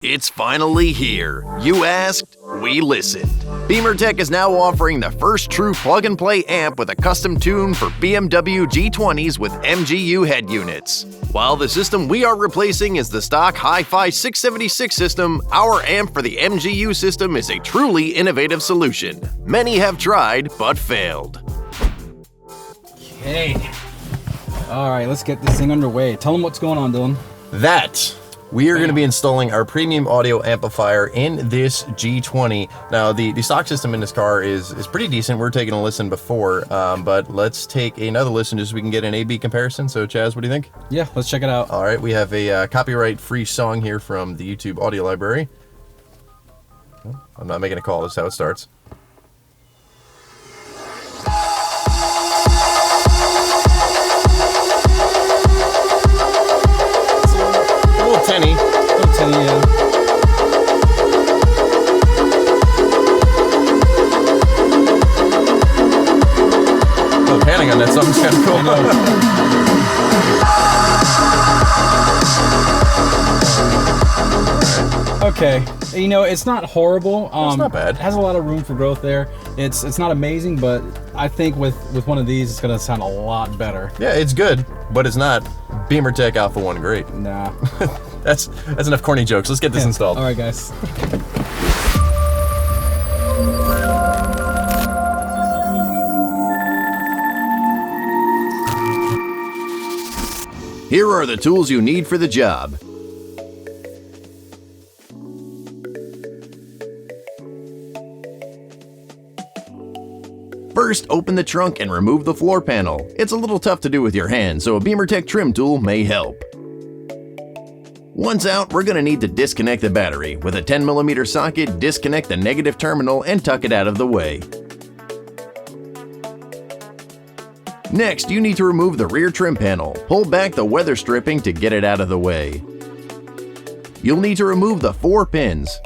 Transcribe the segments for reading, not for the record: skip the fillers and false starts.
It's finally here. You asked, we listened. BeamerTech is now offering the first true plug-and-play amp with a custom tune for BMW G20s with MGU head units. While the system we are replacing is the stock HiFi 676 system, our amp for the MGU system is a truly innovative solution. Many have tried, but failed. Okay. All right, let's get this thing underway. Tell them what's going on, Dylan. We are going to be installing our premium audio amplifier in this G20. Now, the stock system in this car is pretty decent. We're taking a listen before, but let's take another listen just so we can get an A-B comparison. So, Chaz, what do you think? Yeah, let's check it out. All right, we have a copyright-free song here from the YouTube audio library. I'm not making a call. This is how it starts. Tenny. Oh, Tenny, yeah. Oh, panning on that song's kind of cool. Okay, you know, it's not horrible. It's not bad. It has a lot of room for growth there. It's not amazing, but I think with one of these, it's gonna sound a lot better. Yeah, it's good, but it's not BeamerTech Alpha 1 great. Nah. That's enough corny jokes. Let's get this installed. All right, guys. Here are the tools you need for the job. First, open the trunk and remove the floor panel. It's a little tough to do with your hand, so a BeamerTech trim tool may help. Once out, we're going to need to disconnect the battery. With a 10mm socket, disconnect the negative terminal and tuck it out of the way. Next, you need to remove the rear trim panel. Pull back the weather stripping to get it out of the way. You'll need to remove the 4 pins.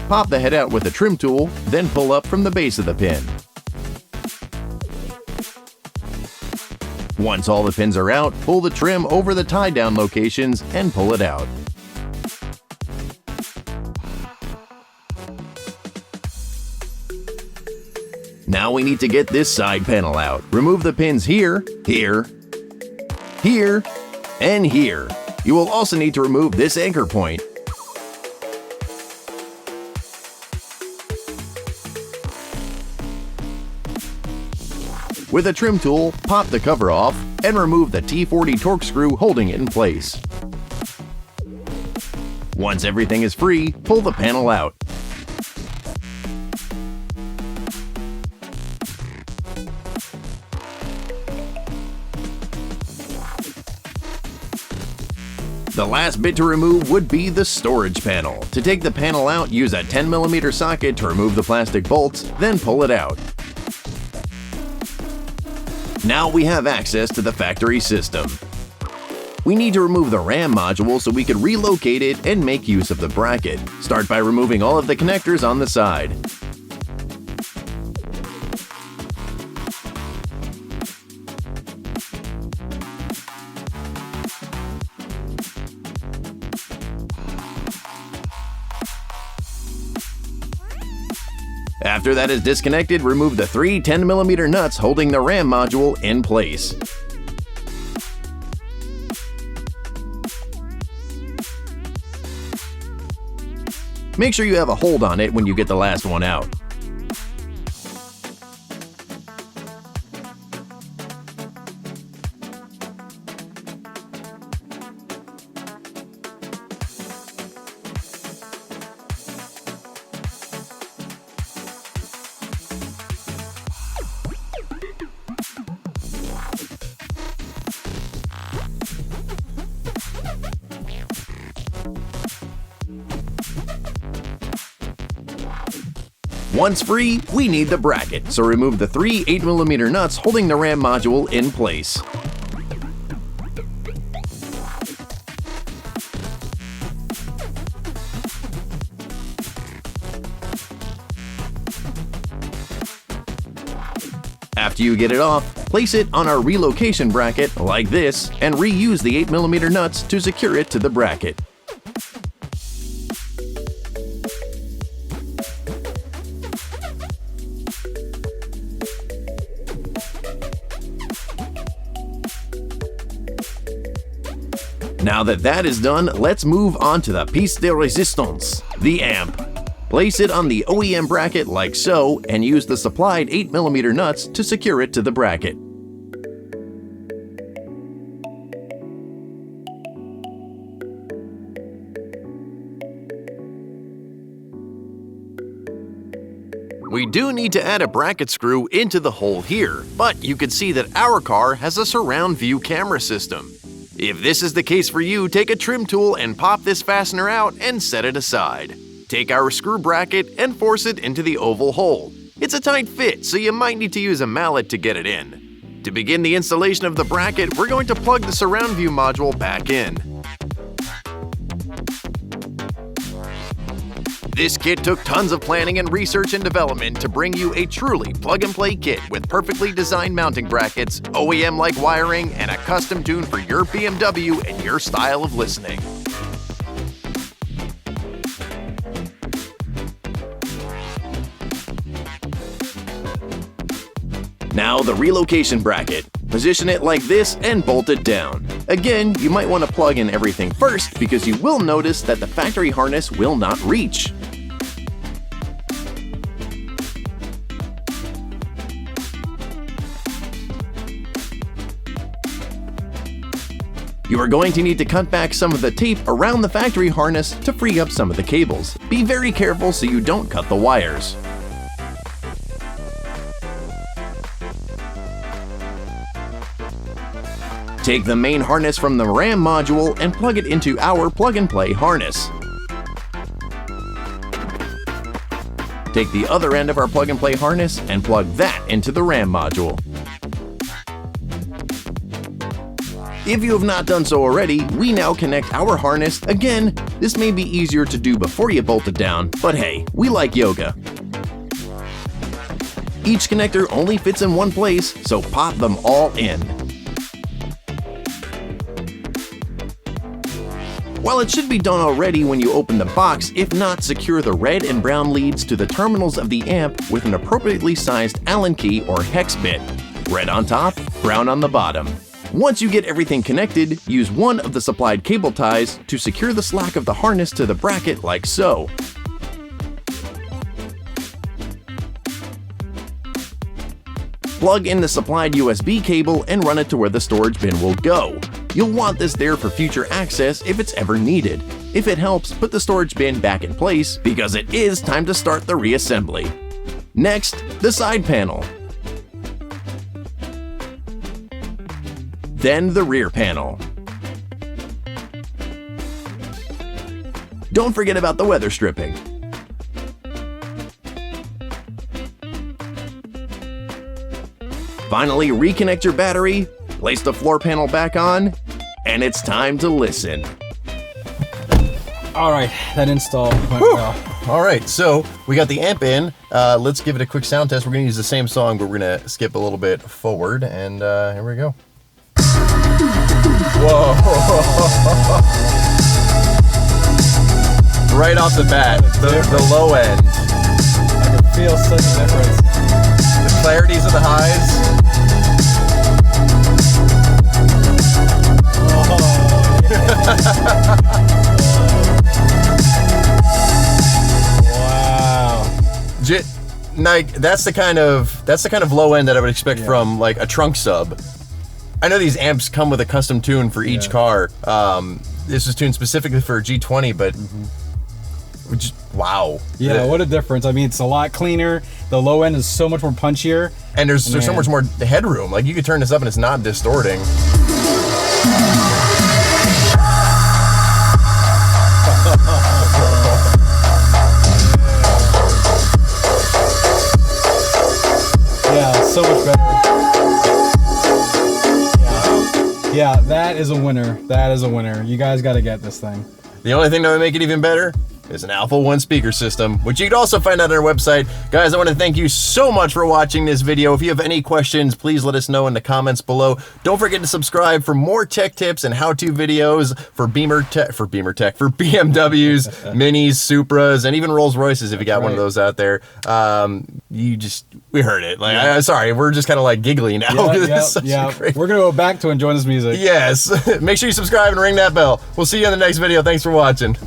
Pop the head out with a trim tool, then pull up from the base of the pin. Once all the pins are out, pull the trim over the tie-down locations and pull it out. Now we need to get this side panel out. Remove the pins here, here, here, and here. You will also need to remove this anchor point. With a trim tool, pop the cover off and remove the T40 torque screw holding it in place. Once everything is free, pull the panel out. The last bit to remove would be the storage panel. To take the panel out, use a 10mm socket to remove the plastic bolts, then pull it out. Now we have access to the factory system. We need to remove the RAM module so we can relocate it and make use of the bracket. Start by removing all of the connectors on the side. After that is disconnected, remove the 3 10mm nuts holding the RAM module in place. Make sure you have a hold on it when you get the last one out. Once free, we need the bracket, so remove the 3 8mm nuts holding the RAM module in place. After you get it off, Place it on our relocation bracket like this and reuse the 8mm nuts to secure it to the bracket. Now that is done, let's move on to the pièce de résistance, the amp. Place it on the OEM bracket like so and use the supplied 8mm nuts to secure it to the bracket. We do need to add a bracket screw into the hole here, but you can see that our car has a surround view camera system. If this is the case for you, take a trim tool and pop this fastener out and set it aside. Take our screw bracket and force it into the oval hole. It's a tight fit, so you might need to use a mallet to get it in. To begin the installation of the bracket, we're going to plug the surround view module back in. This kit took tons of planning and research and development to bring you a truly plug-and-play kit with perfectly designed mounting brackets, OEM-like wiring, and a custom tune for your BMW and your style of listening. Now the relocation bracket. Position it like this and bolt it down. Again, you might want to plug in everything first because you will notice that the factory harness will not reach. You are going to need to cut back some of the tape around the factory harness to free up some of the cables. Be very careful so you don't cut the wires. Take the main harness from the RAM module and plug it into our plug-and-play harness. Take the other end of our plug-and-play harness and plug that into the RAM module. If you have not done so already, we now connect our harness. Again, this may be easier to do before you bolt it down, but hey, we like yoga. Each connector only fits in one place, so pop them all in. While it should be done already when you open the box, if not, secure the red and brown leads to the terminals of the amp with an appropriately sized Allen key or hex bit. Red on top, brown on the bottom. Once you get everything connected, use one of the supplied cable ties to secure the slack of the harness to the bracket like so. Plug in the supplied USB cable and run it to where the storage bin will go. You'll want this there for future access if it's ever needed. If it helps, put the storage bin back in place because it is time to start the reassembly. Next, the side panel. Then the rear panel. Don't forget about the weather stripping. Finally, reconnect your battery, place the floor panel back on, and it's time to listen. All right, that install went well. All right, so we got the amp in. Let's give it a quick sound test. We're gonna use the same song, but we're gonna skip a little bit forward, and here we go. Whoa! Right off the bat, the low end. I can feel such a difference. The clarities of the highs. Wow. Like that's the kind of low end that I would expect from like a trunk sub. I know these amps come with a custom tune for each car. This is tuned specifically for a G20, but wow. Yeah, what a difference. I mean, it's a lot cleaner. The low end is so much more punchier. And there's so much more headroom. Like you could turn this up and it's not distorting. Yeah, so much better. Yeah, that is a winner. That is a winner. You guys got to get this thing. The only thing that would make it even better, is an Alpha 1 speaker system, which you can also find out on our website. Guys, I want to thank you so much for watching this video. If you have any questions, please let us know in the comments below. Don't forget to subscribe for more tech tips and how-to videos for for BMWs, Minis, Supras, and even Rolls Royces if you got one of those out there. We heard it. Like, sorry, we're just kind of like giggly now. We're gonna go back to enjoying this music. Yes. Make sure you subscribe and ring that bell. We'll see you in the next video. Thanks for watching.